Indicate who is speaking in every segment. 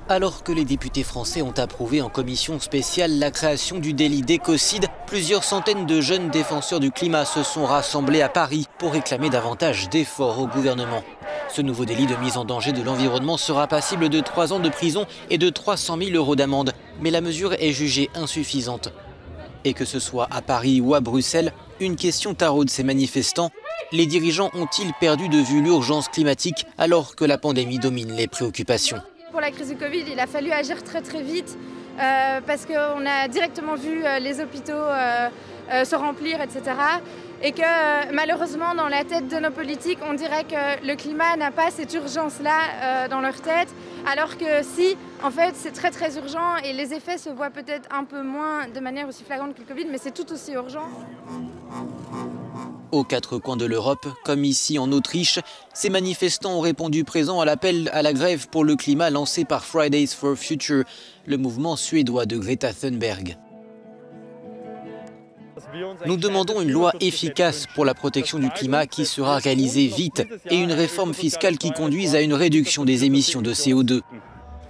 Speaker 1: Alors que les députés français ont approuvé en commission spéciale la création du délit d'écocide, plusieurs centaines de jeunes défenseurs du climat se sont rassemblés à Paris pour réclamer davantage d'efforts au gouvernement. Ce nouveau délit de mise en danger de l'environnement sera passible de 3 ans de prison et de 300 000 € d'amende. Mais la mesure est jugée insuffisante. Et que ce soit à Paris ou à Bruxelles, une question taraude ces manifestants. Les dirigeants ont-ils perdu de vue l'urgence climatique alors que la pandémie domine les préoccupations ?
Speaker 2: Pour la crise du Covid, il a fallu agir très vite parce qu'on a directement vu les hôpitaux se remplir, etc. Et que malheureusement, dans la tête de nos politiques, on dirait que le climat n'a pas cette urgence-là dans leur tête, alors que si, en fait, c'est très urgent et les effets se voient peut-être un peu moins de manière aussi flagrante que le Covid, mais c'est tout aussi urgent.
Speaker 1: Aux 4 coins de l'Europe, comme ici en Autriche, ces manifestants ont répondu présent à l'appel à la grève pour le climat lancé par Fridays for Future, le mouvement suédois de Greta Thunberg. Nous demandons une loi efficace pour la protection du climat qui sera réalisée vite et une réforme fiscale qui conduise à une réduction des émissions de CO2.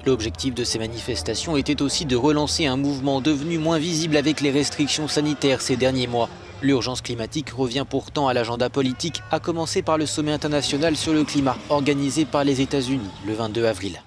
Speaker 1: L'objectif de ces manifestations était aussi de relancer un mouvement devenu moins visible avec les restrictions sanitaires ces derniers mois. L'urgence climatique revient pourtant à l'agenda politique, à commencer par le sommet international sur le climat organisé par les États-Unis le 22 avril.